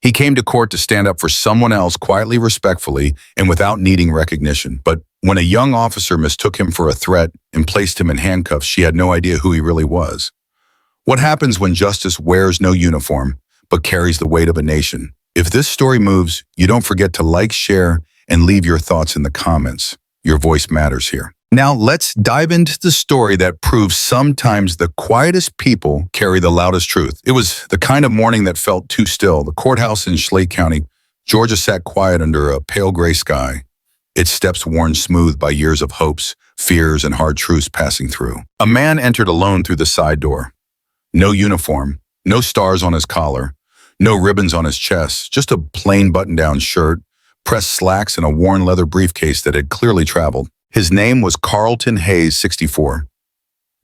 He came to court to stand up for someone else quietly, respectfully, and without needing recognition. But when a young officer mistook him for a threat and placed him in handcuffs, she had no idea who he really was. What happens when justice wears no uniform, but carries the weight of a nation? If this story moves, you don't forget to like, share, and leave your thoughts in the comments. Your voice matters here. Now let's dive into the story that proves sometimes the quietest people carry the loudest truth. It was the kind of morning that felt too still. The courthouse in Schley County, Georgia sat quiet under a pale gray sky, its steps worn smooth by years of hopes, fears, and hard truths passing through. A man entered alone through the side door. No uniform, no stars on his collar, no ribbons on his chest, just a plain button-down shirt, pressed slacks, and a worn leather briefcase that had clearly traveled. His name was Carlton Hayes, 64.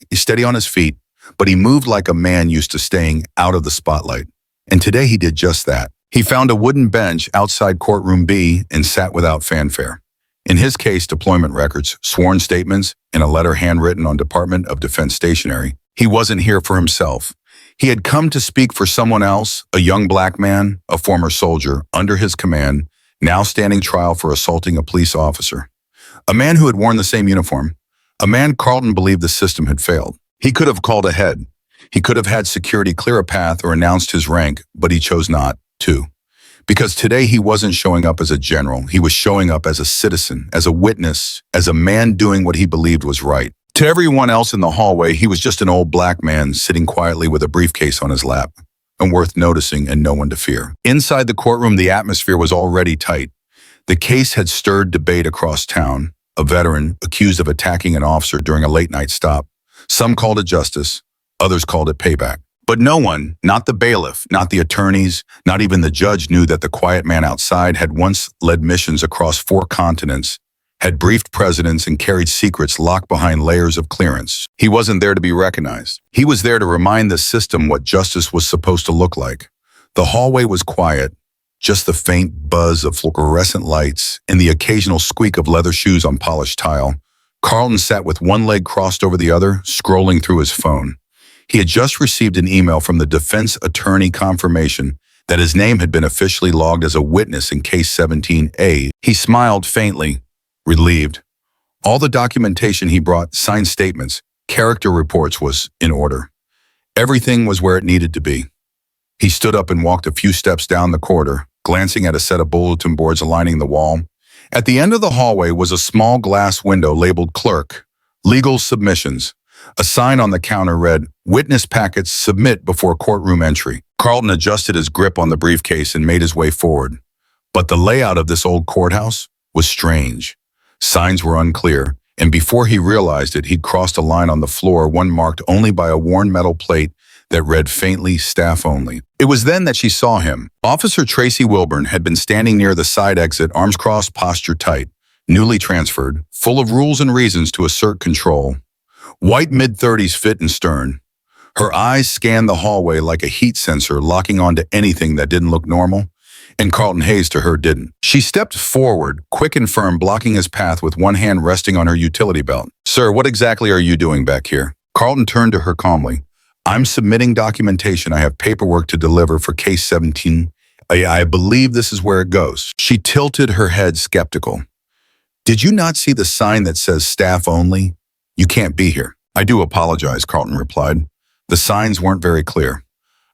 He's steady on his feet, but he moved like a man used to staying out of the spotlight. And today he did just that. He found a wooden bench outside courtroom B and sat without fanfare. In his case, deployment records, sworn statements, and a letter handwritten on Department of Defense stationery. He wasn't here for himself. He had come to speak for someone else, a young black man, a former soldier, under his command, now standing trial for assaulting a police officer. A man who had worn the same uniform. A man Carlton believed the system had failed. He could have called ahead. He could have had security clear a path or announced his rank, but he chose not to. Because today he wasn't showing up as a general. He was showing up as a citizen, as a witness, as a man doing what he believed was right. To everyone else in the hallway, he was just an old black man sitting quietly with a briefcase on his lap, and worth noticing and no one to fear. Inside the courtroom, the atmosphere was already tight. The case had stirred debate across town. A veteran accused of attacking an officer during a late-night stop. Some called it justice, others called it payback. But no one, not the bailiff, not the attorneys, not even the judge, knew that the quiet man outside had once led missions across 4 continents, had briefed presidents, and carried secrets locked behind layers of clearance. He wasn't there to be recognized. He was there to remind the system what justice was supposed to look like. The hallway was quiet. Just the faint buzz of fluorescent lights and the occasional squeak of leather shoes on polished tile. Carlton sat with one leg crossed over the other, scrolling through his phone. He had just received an email from the defense attorney confirmation that his name had been officially logged as a witness in case 17A. He smiled faintly, relieved. All the documentation he brought, signed statements, character reports, was in order. Everything was where it needed to be. He stood up and walked a few steps down the corridor, glancing at a set of bulletin boards lining the wall. At the end of the hallway was a small glass window labeled Clerk, Legal Submissions. A sign on the counter read, Witness Packets Submit Before Courtroom Entry. Carlton adjusted his grip on the briefcase and made his way forward. But the layout of this old courthouse was strange. Signs were unclear, and before he realized it, he'd crossed a line on the floor, one marked only by a worn metal plate that read faintly, staff only. It was then that she saw him. Officer Tracy Wilburn had been standing near the side exit, arms crossed, posture tight, newly transferred, full of rules and reasons to assert control. White mid-30s, fit and stern. Her eyes scanned the hallway like a heat sensor, locking onto anything that didn't look normal, and Carlton Hayes to her didn't. She stepped forward, quick and firm, blocking his path with one hand resting on her utility belt. Sir, what exactly are you doing back here? Carlton turned to her calmly. I'm submitting documentation. I have paperwork to deliver for case 17. I believe this is where it goes. She tilted her head, skeptical. Did you not see the sign that says staff only? You can't be here. I do apologize, Carlton replied. The signs weren't very clear.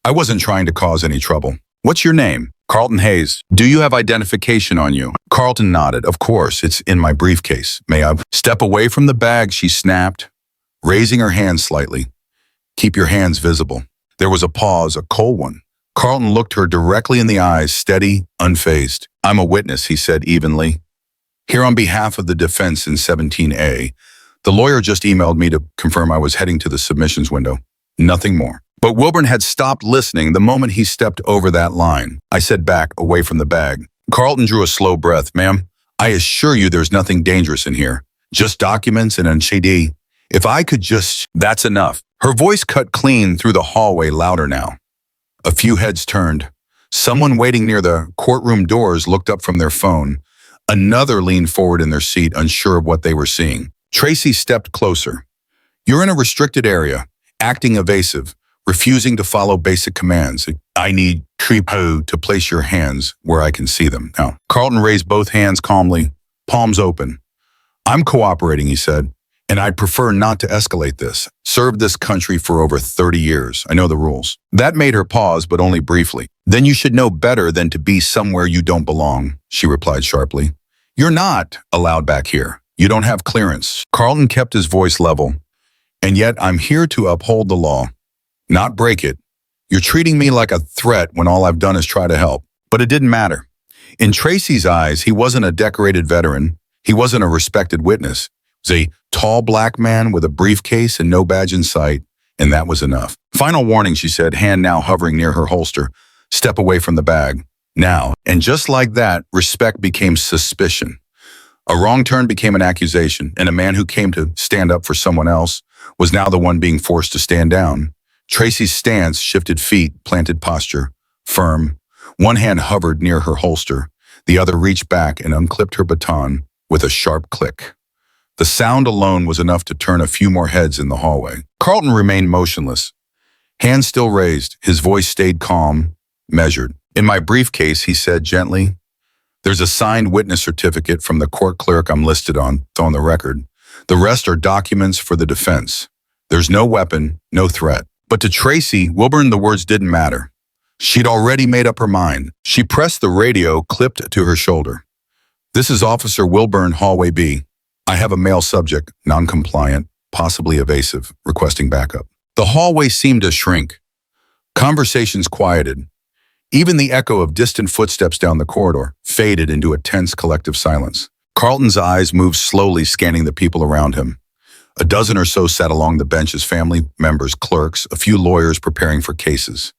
I wasn't trying to cause any trouble. What's your name? Carlton Hayes. Do you have identification on you? Carlton nodded. Of course, it's in my briefcase. May I step away from the bag? She snapped, raising her hand slightly. Keep your hands visible. There was a pause, a cold one. Carlton looked her directly in the eyes, steady, unfazed. I'm a witness, he said evenly. Here on behalf of the defense in 17A. The lawyer just emailed me to confirm I was heading to the submissions window. Nothing more. But Wilburn had stopped listening the moment he stepped over that line. I said back, away from the bag. Carlton drew a slow breath. Ma'am, I assure you there's nothing dangerous in here. Just documents and an CD. If I could just... That's enough. Her voice cut clean through the hallway, louder now. A few heads turned. Someone waiting near the courtroom doors looked up from their phone. Another leaned forward in their seat, unsure of what they were seeing. Tracy stepped closer. You're in a restricted area, acting evasive. refusing to follow basic commands. I need tripo to place your hands where I can see them. Now, Carlton raised both hands calmly, palms open. I'm cooperating, he said, and I'd prefer not to escalate this. Served this country for over 30 years. I know the rules. That made her pause, but only briefly. Then you should know better than to be somewhere you don't belong, she replied sharply. You're not allowed back here. You don't have clearance. Carlton kept his voice level. And yet I'm here to uphold the law, not break it. You're treating me like a threat when all I've done is try to help. But it didn't matter. In Tracy's eyes, he wasn't a decorated veteran. He wasn't a respected witness. He was a tall black man with a briefcase and no badge in sight, and that was enough. Final warning, she said, hand now hovering near her holster. Step away from the bag. Now. And just like that, respect became suspicion. A wrong turn became an accusation, and a man who came to stand up for someone else was now the one being forced to stand down. Tracy's stance shifted feet, planted posture, firm. One hand hovered near her holster. The other reached back and unclipped her baton with a sharp click. The sound alone was enough to turn a few more heads in the hallway. Carlton remained motionless. Hands still raised, his voice stayed calm, measured. In my briefcase, he said gently, there's a signed witness certificate from the court clerk I'm listed on the record. The rest are documents for the defense. There's no weapon, no threat. But to Tracy, Wilburn, the words didn't matter. She'd already made up her mind. She pressed the radio clipped to her shoulder. This is Officer Wilburn, Hallway B. I have a male subject, non-compliant, possibly evasive, requesting backup. The hallway seemed to shrink. Conversations quieted. Even the echo of distant footsteps down the corridor faded into a tense collective silence. Carlton's eyes moved slowly, scanning the people around him. A dozen or so sat along the benches, family members, clerks, a few lawyers preparing for cases.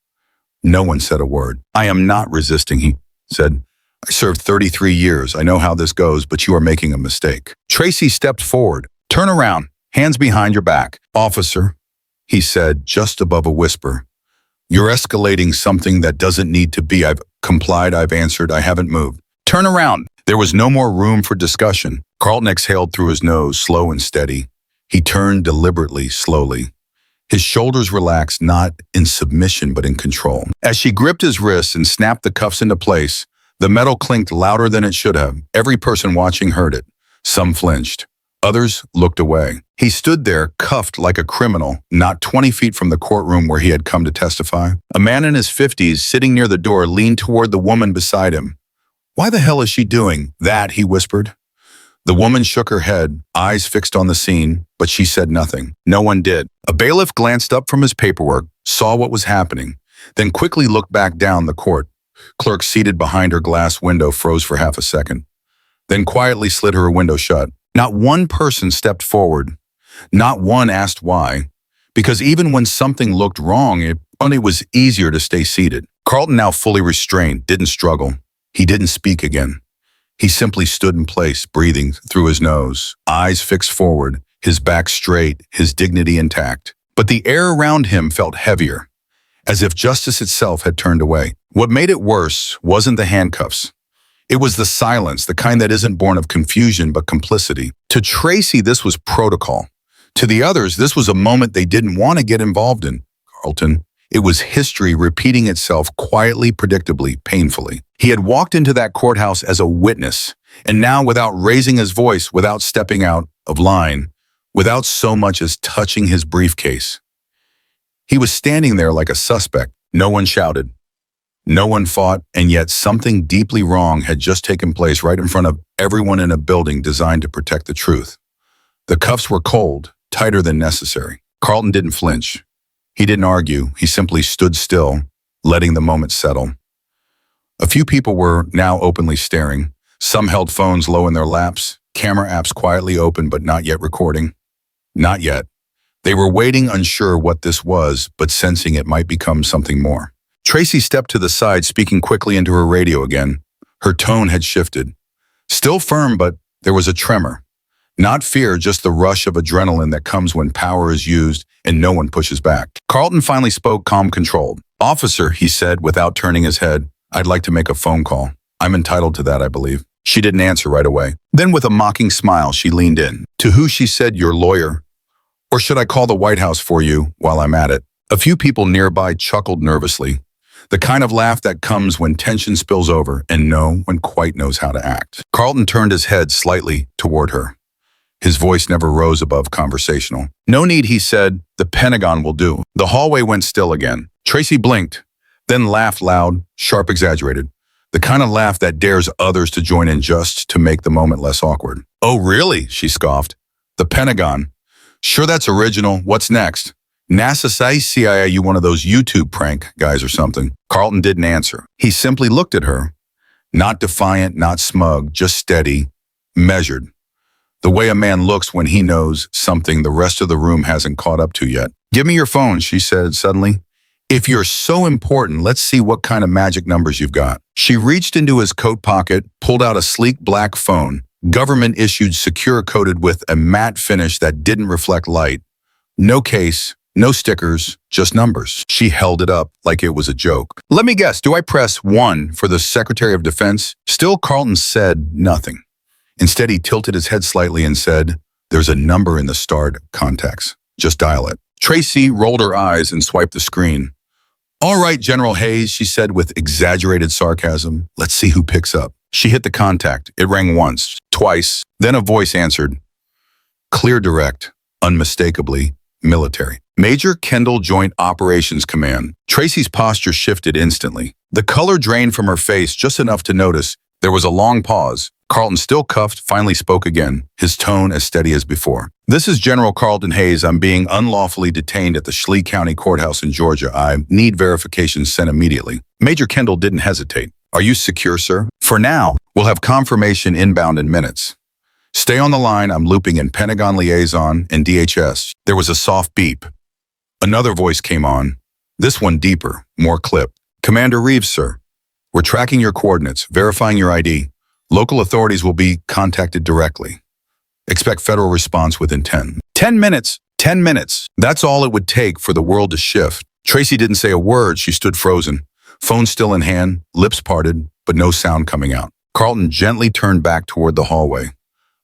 No one said a word. I am not resisting, he said. I served 33 years. I know how this goes, but you are making a mistake. Tracy stepped forward. Turn around, hands behind your back. Officer, he said, just above a whisper. You're escalating something that doesn't need to be. I've complied, I've answered, I haven't moved. Turn around. There was no more room for discussion. Carlton exhaled through his nose, slow and steady. He turned deliberately, slowly. His shoulders relaxed, not in submission, but in control. As she gripped his wrists and snapped the cuffs into place, the metal clinked louder than it should have. Every person watching heard it. Some flinched. Others looked away. He stood there, cuffed like a criminal, not 20 feet from the courtroom where he had come to testify. A man in his 50s, sitting near the door, leaned toward the woman beside him. Why the hell is she doing that? He whispered. The woman shook her head, eyes fixed on the scene, but she said nothing. No one did. A bailiff glanced up from his paperwork, saw what was happening, then quickly looked back down the court. Clerk seated behind her glass window froze for half a second, then quietly slid her window shut. Not one person stepped forward. Not one asked why, because even when something looked wrong, it only was easier to stay seated. Carlton, now fully restrained, didn't struggle. He didn't speak again. He simply stood in place, breathing through his nose, eyes fixed forward, his back straight, his dignity intact. But the air around him felt heavier, as if justice itself had turned away. What made it worse wasn't the handcuffs. It was the silence, the kind that isn't born of confusion but complicity. To Tracy, this was protocol. To the others, this was a moment they didn't want to get involved in. Carlton, it was history repeating itself quietly, predictably, painfully. He had walked into that courthouse as a witness, and now, without raising his voice, without stepping out of line, without so much as touching his briefcase, he was standing there like a suspect. No one shouted. No one fought, and yet something deeply wrong had just taken place right in front of everyone in a building designed to protect the truth. The cuffs were cold, tighter than necessary. Carlton didn't flinch. He didn't argue. He simply stood still, letting the moment settle. A few people were now openly staring. Some held phones low in their laps, camera apps quietly open but not yet recording. Not yet. They were waiting, unsure what this was, but sensing it might become something more. Tracy stepped to the side, speaking quickly into her radio again. Her tone had shifted. Still firm, but there was a tremor. Not fear, just the rush of adrenaline that comes when power is used and no one pushes back. Carlton finally spoke, calm, controlled. Officer, he said, without turning his head, I'd like to make a phone call. I'm entitled to that, I believe. She didn't answer right away. Then with a mocking smile, she leaned in. To who, she said, your lawyer? Or should I call the White House for you while I'm at it? A few people nearby chuckled nervously, the kind of laugh that comes when tension spills over and no one quite knows how to act. Carlton turned his head slightly toward her. His voice never rose above conversational. "No need," he said. "The Pentagon will do." The hallway went still again. Tracy blinked, then laughed loud, sharp, exaggerated. The kind of laugh that dares others to join in just to make the moment less awkward. "Oh, really?" she scoffed. "The Pentagon? Sure, that's original. What's next? NASA says CIA, you one of those YouTube prank guys or something?" Carlton didn't answer. He simply looked at her. Not defiant, not smug, just steady, measured. The way a man looks when he knows something the rest of the room hasn't caught up to yet. "Give me your phone," she said suddenly. "If you're so important, let's see what kind of magic numbers you've got." She reached into his coat pocket, pulled out a sleek black phone, government-issued, secure-coated with a matte finish that didn't reflect light. No case, no stickers, just numbers. She held it up like it was a joke. "Let me guess, do I press 1 for the Secretary of Defense?" Still, Carlton said nothing. Instead, he tilted his head slightly and said, "There's a number in the starred contacts. Just dial it." Tracy rolled her eyes and swiped the screen. "All right, General Hayes," she said with exaggerated sarcasm. "Let's see who picks up." She hit the contact. It rang once, twice, then a voice answered. Clear, direct, unmistakably military. "Major Kendall, Joint Operations Command." Tracy's posture shifted instantly. The color drained from her face just enough to notice. There was a long pause. Carlton, still cuffed, finally spoke again, his tone as steady as before. "This is General Carlton Hayes. I'm being unlawfully detained at the Schley County Courthouse in Georgia. I need verification sent immediately." Major Kendall didn't hesitate. "Are you secure, sir?" "For now. We'll have confirmation inbound in minutes." "Stay on the line. I'm looping in Pentagon liaison and DHS." There was a soft beep. Another voice came on, this one deeper, more clipped. "Commander Reeves, sir. We're tracking your coordinates, verifying your ID. Local authorities will be contacted directly. Expect federal response within 10 minutes. 10 minutes. That's all it would take for the world to shift. Tracy didn't say a word. She stood frozen, phone still in hand, lips parted, but no sound coming out. Carlton gently turned back toward the hallway.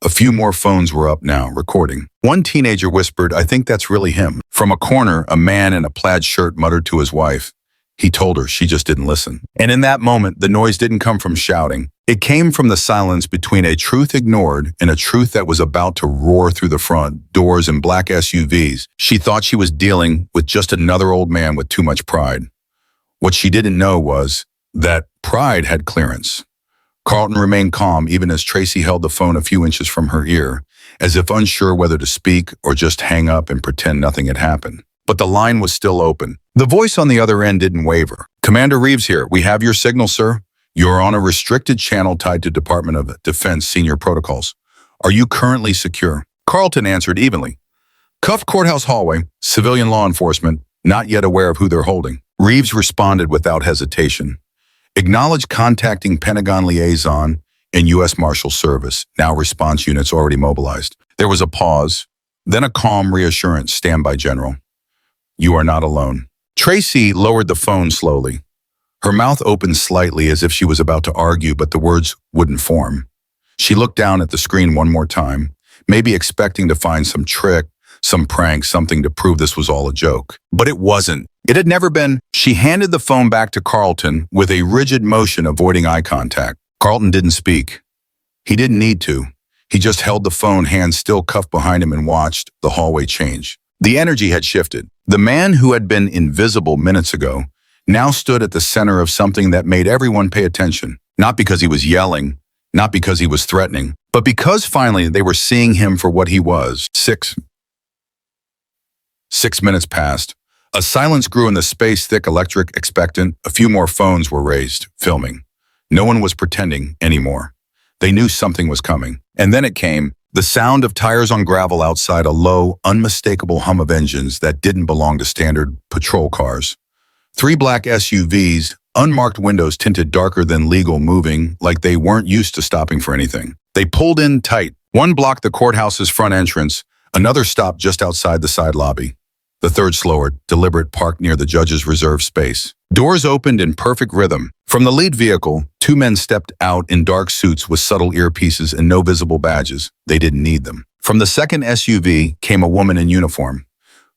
A few more phones were up now, recording. One teenager whispered, "I think that's really him." From a corner, a man in a plaid shirt muttered to his wife. He told her, she just didn't listen. And in that moment, the noise didn't come from shouting. It came from the silence between a truth ignored and a truth that was about to roar through the front doors and black SUVs. She thought she was dealing with just another old man with too much pride. What she didn't know was that pride had clearance. Carlton remained calm even as Tracy held the phone a few inches from her ear, as if unsure whether to speak or just hang up and pretend nothing had happened. But the line was still open. The voice on the other end didn't waver. "Commander Reeves here. We have your signal, sir. You're on a restricted channel tied to Department of Defense senior protocols. Are you currently secure?" Carlton answered evenly. "Cuffed courthouse hallway, civilian law enforcement, not yet aware of who they're holding." Reeves responded without hesitation. "Acknowledge contacting Pentagon liaison and U.S. Marshal Service. Now response units already mobilized." There was a pause, then a calm reassurance. "Stand by, General. You are not alone." Tracy lowered the phone slowly. Her mouth opened slightly as if she was about to argue, but the words wouldn't form. She looked down at the screen one more time, maybe expecting to find some trick, some prank, something to prove this was all a joke. But it wasn't. It had never been. She handed the phone back to Carlton with a rigid motion, avoiding eye contact. Carlton didn't speak. He didn't need to. He just held the phone, hands still cuffed behind him, and watched the hallway change. The energy had shifted. The man who had been invisible minutes ago now stood at the center of something that made everyone pay attention. Not because he was yelling, not because he was threatening, but because finally they were seeing him for what he was. 6 minutes passed. A silence grew in the space, thick, electric, expectant. A few more phones were raised, filming. No one was pretending anymore. They knew something was coming. And then it came. The sound of tires on gravel outside, a low, unmistakable hum of engines that didn't belong to standard patrol cars. 3 black SUVs, unmarked windows tinted darker than legal, moving like they weren't used to stopping for anything. They pulled in tight. One blocked the courthouse's front entrance. Another stopped just outside the side lobby. The third, slower, deliberate, parked near the judge's reserved space. Doors opened in perfect rhythm. From the lead vehicle, 2 men stepped out in dark suits with subtle earpieces and no visible badges. They didn't need them. From the second SUV came a woman in uniform,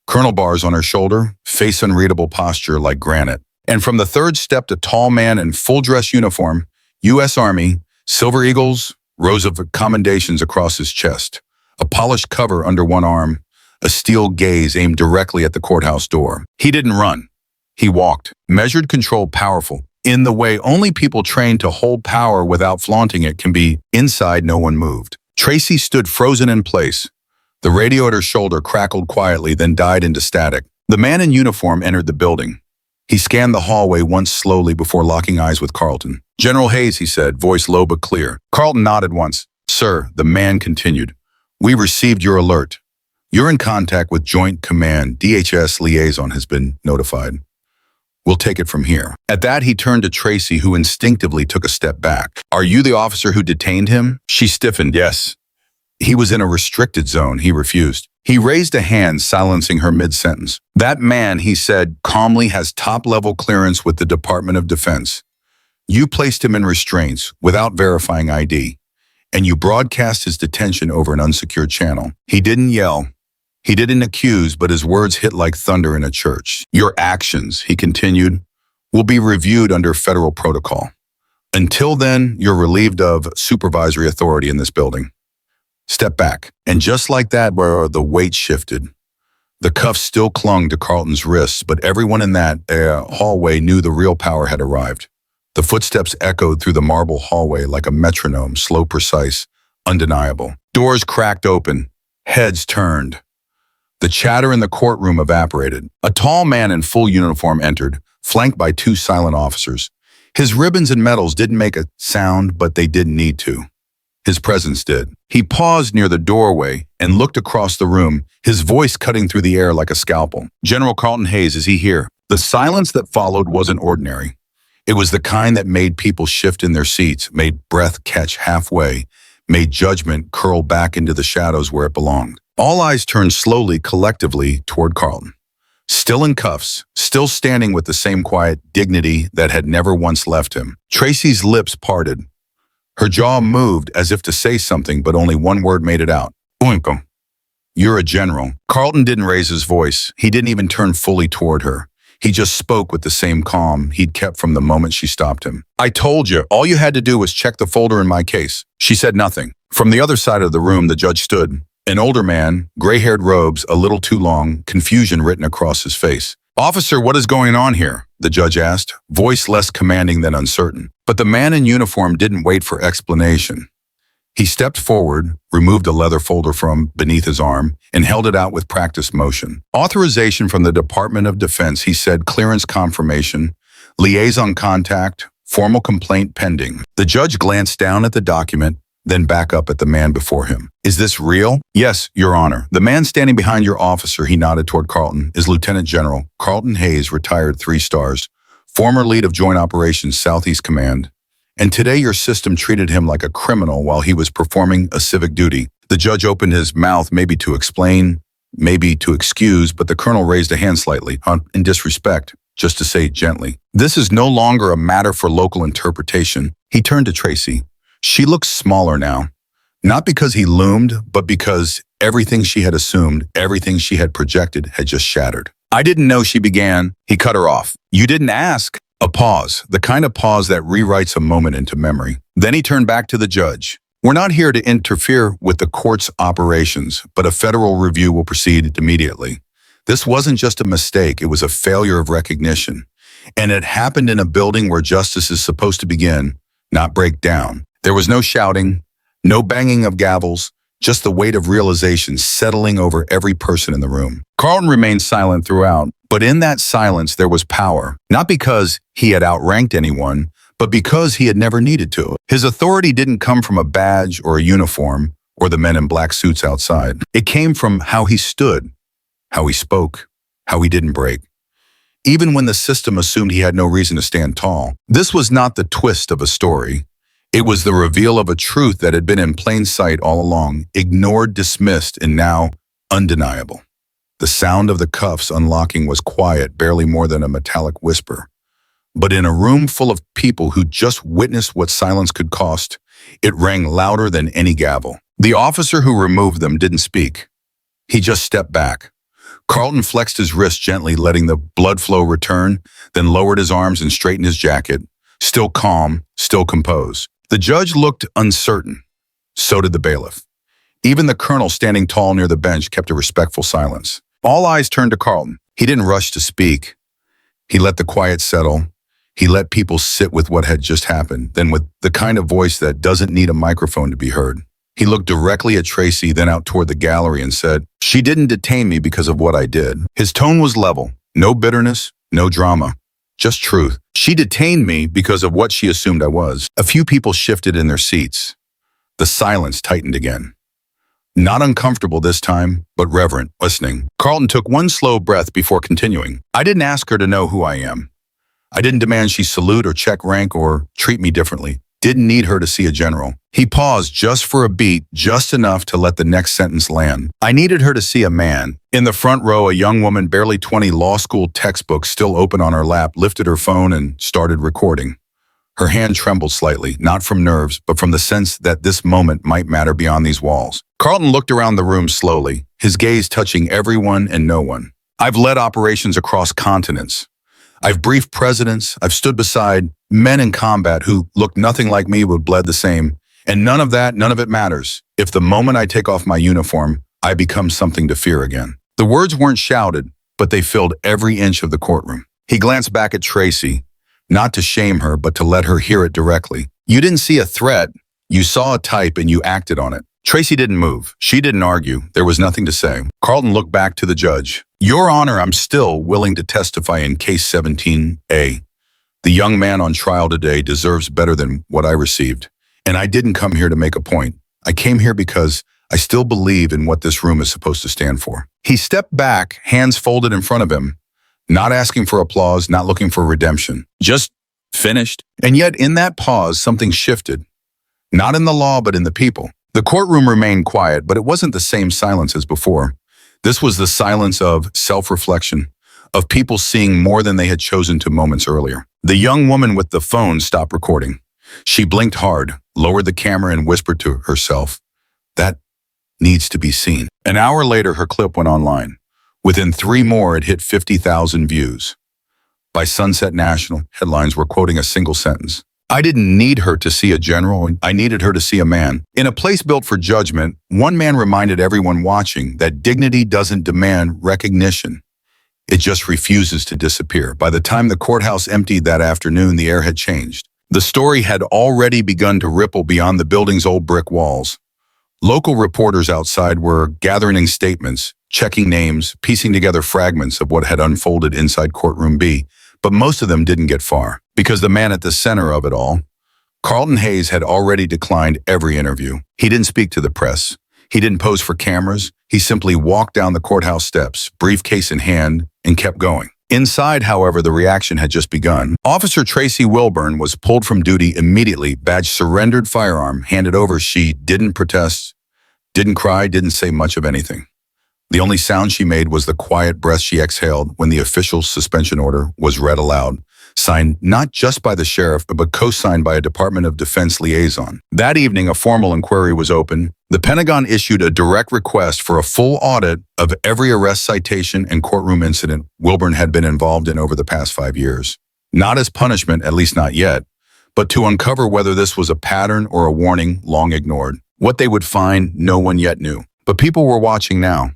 Colonel bars on her shoulder, face unreadable posture like granite. And from the third stepped a tall man in full dress uniform, U.S. Army, silver eagles, rows of commendations across his chest, a polished cover under one arm, a steel gaze aimed directly at the courthouse door. He didn't run. He walked, measured, controlled, powerful, in the way only people trained to hold power without flaunting it can be. Inside, no one moved. Tracy stood frozen in place. The radio at her shoulder crackled quietly, then died into static. The man in uniform entered the building. He scanned the hallway once slowly before locking eyes with Carlton. "General Hayes," he said, voice low but clear. Carlton nodded once. "Sir," the man continued, "we received your alert. You're in contact with Joint Command. DHS liaison has been notified. We'll take it from here." At that, he turned to Tracy, who instinctively took a step back. "Are you the officer who detained him?" She stiffened. "Yes." He was in a restricted zone. He refused. He raised a hand, silencing her mid-sentence. "That man," he said calmly, "has top-level clearance with the Department of Defense. You placed him in restraints without verifying ID, and you broadcast his detention over an unsecured channel." He didn't yell. He didn't accuse, but his words hit like thunder in a church. "Your actions," he continued, "will be reviewed under federal protocol. Until then, you're relieved of supervisory authority in this building. Step back." And just like that, where the weight shifted. The cuffs still clung to Carlton's wrists, but everyone in that hallway knew the real power had arrived. The footsteps echoed through the marble hallway like a metronome, slow, precise, undeniable. Doors cracked open. Heads turned. The chatter in the courtroom evaporated. A tall man in full uniform entered, flanked by two silent officers. His ribbons and medals didn't make a sound, but they didn't need to. His presence did. He paused near the doorway and looked across the room, his voice cutting through the air like a scalpel. "General Carlton Hayes, is he here?" The silence that followed wasn't ordinary. It was the kind that made people shift in their seats, made breath catch halfway, made judgment curl back into the shadows where it belonged. All eyes turned slowly, collectively, toward Carlton. Still in cuffs, still standing with the same quiet dignity that had never once left him. Tracy's lips parted. Her jaw moved as if to say something, but only one word made it out. "Oinko. You're a general." Carlton didn't raise his voice. He didn't even turn fully toward her. He just spoke with the same calm he'd kept from the moment she stopped him. "I told you, all you had to do was check the folder in my case." She said nothing. From the other side of the room, the judge stood. An older man, gray-haired robes, a little too long, confusion written across his face. "Officer, what is going on here?" the judge asked, voice less commanding than uncertain. But the man in uniform didn't wait for explanation. He stepped forward, removed a leather folder from beneath his arm, and held it out with practiced motion. "Authorization from the Department of Defense," he said, "clearance confirmation, liaison contact, formal complaint pending." The judge glanced down at the document, then back up at the man before him. "Is this real?" "Yes, Your Honor." The man standing behind your officer, he nodded toward Carlton, is Lieutenant General Carlton Hayes, retired 3 stars, former lead of Joint Operations Southeast Command. And today your system treated him like a criminal while he was performing a civic duty. The judge opened his mouth, maybe to explain, maybe to excuse, but the colonel raised a hand slightly, in disrespect, just to say gently, "This is no longer a matter for local interpretation." He turned to Tracy. She looked smaller now, not because he loomed, but because everything she had assumed, everything she had projected had just shattered. "I didn't know," she began. He cut her off. "You didn't ask." A pause, the kind of pause that rewrites a moment into memory. Then he turned back to the judge. "We're not here to interfere with the court's operations, but a federal review will proceed immediately. This wasn't just a mistake, it was a failure of recognition. And it happened in a building where justice is supposed to begin, not break down." There was no shouting, no banging of gavels, just the weight of realization settling over every person in the room. Carlton remained silent throughout, but in that silence there was power, not because he had outranked anyone, but because he had never needed to. His authority didn't come from a badge or a uniform or the men in black suits outside. It came from how he stood, how he spoke, how he didn't break. Even when the system assumed he had no reason to stand tall. This was not the twist of a story. It was the reveal of a truth that had been in plain sight all along, ignored, dismissed, and now undeniable. The sound of the cuffs unlocking was quiet, barely more than a metallic whisper. But in a room full of people who just witnessed what silence could cost, it rang louder than any gavel. The officer who removed them didn't speak. He just stepped back, Carlton flexed his wrist gently, letting the blood flow return, then lowered his arms and straightened his jacket, still calm, still composed. The judge looked uncertain. So did the bailiff. Even the colonel standing tall near the bench kept a respectful silence. All eyes turned to Carlton. He didn't rush to speak. He let the quiet settle. He let people sit with what had just happened, then with the kind of voice that doesn't need a microphone to be heard. He looked directly at Tracy, then out toward the gallery and said, "She didn't detain me because of what I did." His tone was level. No bitterness, no drama. Just truth. She detained me because of what she assumed I was. A few people shifted in their seats. The silence tightened again. Not uncomfortable this time, but reverent, listening. Carlton took one slow breath before continuing. "I didn't ask her to know who I am. I didn't demand she salute or check rank or treat me differently. Didn't need her to see a general." He paused just for a beat, just enough to let the next sentence land. "I needed her to see a man." In the front row, a young woman, barely 20, law school textbook still open on her lap, lifted her phone and started recording. Her hand trembled slightly, not from nerves, but from the sense that this moment might matter beyond these walls. Carlton looked around the room slowly, his gaze touching everyone and no one. "I've led operations across continents. I've briefed presidents. I've stood beside men in combat who looked nothing like me but bled the same. And none of it matters. If the moment I take off my uniform, I become something to fear again." The words weren't shouted, but they filled every inch of the courtroom. He glanced back at Tracy, not to shame her, but to let her hear it directly. "You didn't see a threat. You saw a type and you acted on it." Tracy didn't move. She didn't argue. There was nothing to say. Carlton looked back to the judge. "Your Honor, I'm still willing to testify in case 17A. The young man on trial today deserves better than what I received. And I didn't come here to make a point. I came here because I still believe in what this room is supposed to stand for." He stepped back, hands folded in front of him, not asking for applause, not looking for redemption. Just finished. And yet in that pause, something shifted. Not in the law, but in the people. The courtroom remained quiet, but it wasn't the same silence as before. This was the silence of self-reflection, of people seeing more than they had chosen to moments earlier. The young woman with the phone stopped recording. She blinked hard, lowered the camera and whispered to herself, "That needs to be seen." An hour later, her clip went online. Within 3 more, it hit 50,000 views. By Sunset National, headlines were quoting a single sentence. "I didn't need her to see a general. I needed her to see a man." In a place built for judgment, one man reminded everyone watching that dignity doesn't demand recognition. It just refuses to disappear. By the time the courthouse emptied that afternoon, the air had changed. The story had already begun to ripple beyond the building's old brick walls. Local reporters outside were gathering statements, checking names, piecing together fragments of what had unfolded inside courtroom B, but most of them didn't get far, because the man at the center of it all, Carlton Hayes, had already declined every interview. He didn't speak to the press. He didn't pose for cameras. He simply walked down the courthouse steps, briefcase in hand, and kept going. Inside, however, the reaction had just begun. Officer Tracy Wilburn was pulled from duty immediately, badge surrendered, firearm handed over. She didn't protest, didn't cry, didn't say much of anything. The only sound she made was the quiet breath she exhaled when the official suspension order was read aloud, signed not just by the sheriff, but co-signed by a Department of Defense liaison. That evening, a formal inquiry was opened. The Pentagon issued a direct request for a full audit of every arrest, citation, and courtroom incident Wilburn had been involved in over the past 5 years. Not as punishment, at least not yet, but to uncover whether this was a pattern or a warning long ignored. What they would find, no one yet knew. But people were watching now.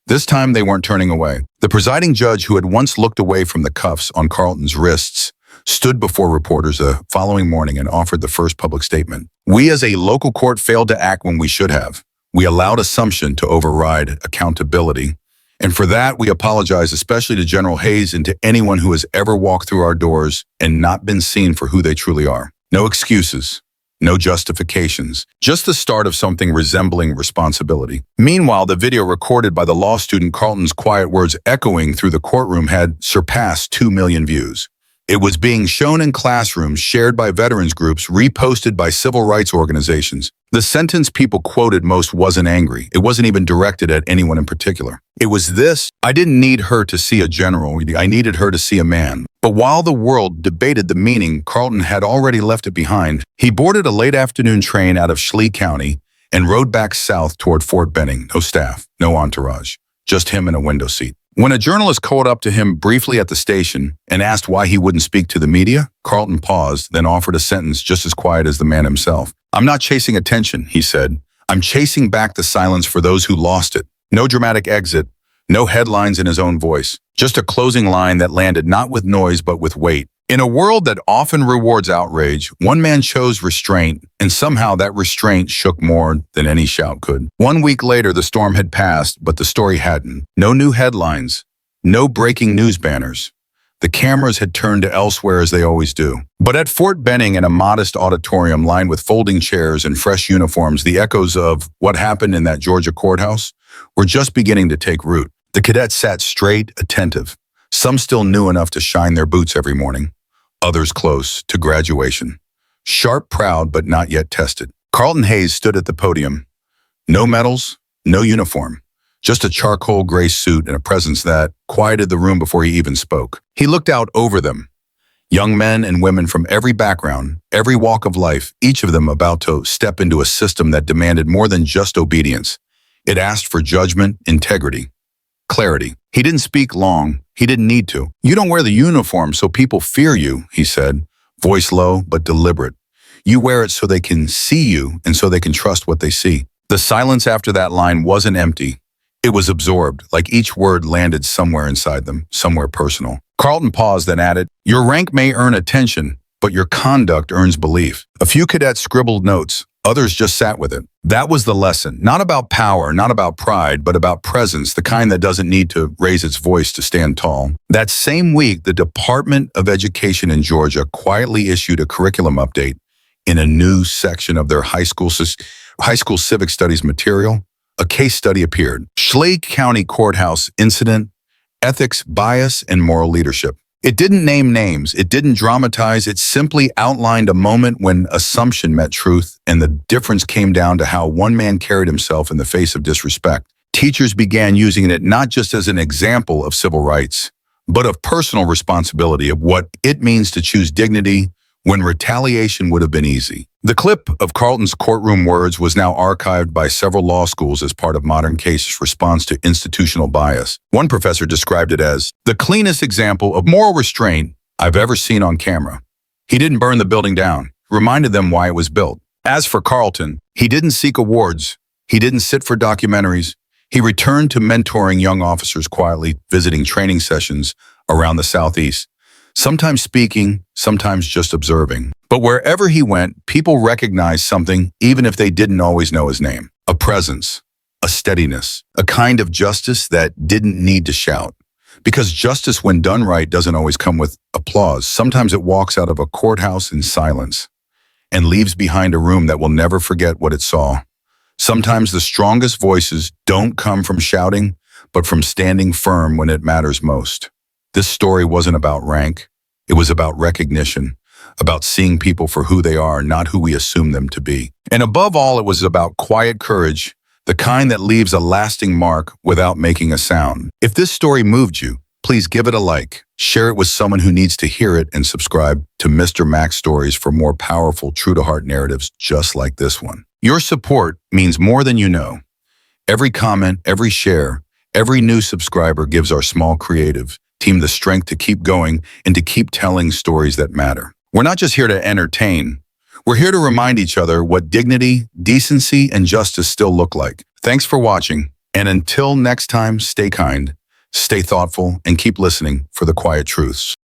This time, they weren't turning away. The presiding judge, who had once looked away from the cuffs on Carlton's wrists, stood before reporters the following morning and offered the first public statement. "We as a local court failed to act when we should have. We allowed assumption to override accountability. And for that, we apologize especially to General Hayes and to anyone who has ever walked through our doors and not been seen for who they truly are. No excuses. No justifications, just the start of something resembling responsibility." Meanwhile, the video recorded by the law student Carlton's quiet words echoing through the courtroom had surpassed 2 million views. It was being shown in classrooms, shared by veterans groups, reposted by civil rights organizations. The sentence people quoted most wasn't angry. It wasn't even directed at anyone in particular. It was this: "I didn't need her to see a general. I needed her to see a man." But while the world debated the meaning, Carlton had already left it behind. He boarded a late afternoon train out of Schley County and rode back south toward Fort Benning. No staff, no entourage, just him in a window seat. When a journalist called up to him briefly at the station and asked why he wouldn't speak to the media, Carlton paused, then offered a sentence just as quiet as the man himself. "I'm not chasing attention," he said. "I'm chasing back the silence for those who lost it." No dramatic exit, no headlines in his own voice, just a closing line that landed not with noise but with weight. In a world that often rewards outrage, one man chose restraint, and somehow that restraint shook more than any shout could. 1 week later, the storm had passed, but the story hadn't. No new headlines, no breaking news banners. The cameras had turned to elsewhere as they always do. But at Fort Benning, in a modest auditorium lined with folding chairs and fresh uniforms, the echoes of what happened in that Georgia courthouse were just beginning to take root. The cadets sat straight, attentive. Some still knew enough to shine their boots every morning, others close to graduation. Sharp, proud, but not yet tested. Carlton Hayes stood at the podium. No medals, no uniform. Just a charcoal gray suit and a presence that quieted the room before he even spoke. He looked out over them. Young men and women from every background, every walk of life, each of them about to step into a system that demanded more than just obedience. It asked for judgment, integrity, clarity. He didn't speak long. He didn't need to. "You don't wear the uniform so people fear you," he said, voice low but deliberate. "You wear it so they can see you and so they can trust what they see." The silence after that line wasn't empty. It was absorbed, like each word landed somewhere inside them, somewhere personal. Carlton paused, then added, "Your rank may earn attention, but your conduct earns belief." A few cadets scribbled notes. Others just sat with it. That was the lesson. Not about power, not about pride, but about presence, the kind that doesn't need to raise its voice to stand tall. That same week, the Department of Education in Georgia quietly issued a curriculum update in a new section of their high school civic studies material. A case study appeared. Schley County Courthouse Incident, Ethics, Bias, and Moral Leadership. It didn't name names, it didn't dramatize, it simply outlined a moment when assumption met truth, and the difference came down to how one man carried himself in the face of disrespect. Teachers began using it not just as an example of civil rights, but of personal responsibility, of what it means to choose dignity when retaliation would have been easy. The clip of Carlton's courtroom words was now archived by several law schools as part of modern cases' response to institutional bias. One professor described it as the cleanest example of moral restraint I've ever seen on camera. He didn't burn the building down, reminded them why it was built. As for Carlton, he didn't seek awards. He didn't sit for documentaries. He returned to mentoring young officers quietly, visiting training sessions around the Southeast. Sometimes speaking, sometimes just observing. But wherever he went, people recognized something, even if they didn't always know his name. A presence, a steadiness, a kind of justice that didn't need to shout. Because justice, when done right, doesn't always come with applause. Sometimes it walks out of a courthouse in silence and leaves behind a room that will never forget what it saw. Sometimes the strongest voices don't come from shouting, but from standing firm when it matters most. This story wasn't about rank. It was about recognition, about seeing people for who they are, not who we assume them to be. And above all, it was about quiet courage, the kind that leaves a lasting mark without making a sound. If this story moved you, please give it a like, share it with someone who needs to hear it, and subscribe to Mr. Max Stories for more powerful, true-to-heart narratives just like this one. Your support means more than you know. Every comment, every share, every new subscriber gives our small creative team the strength to keep going and to keep telling stories that matter. We're not just here to entertain. We're here to remind each other what dignity, decency, and justice still look like. Thanks for watching, and until next time, stay kind, stay thoughtful, and keep listening for the quiet truths.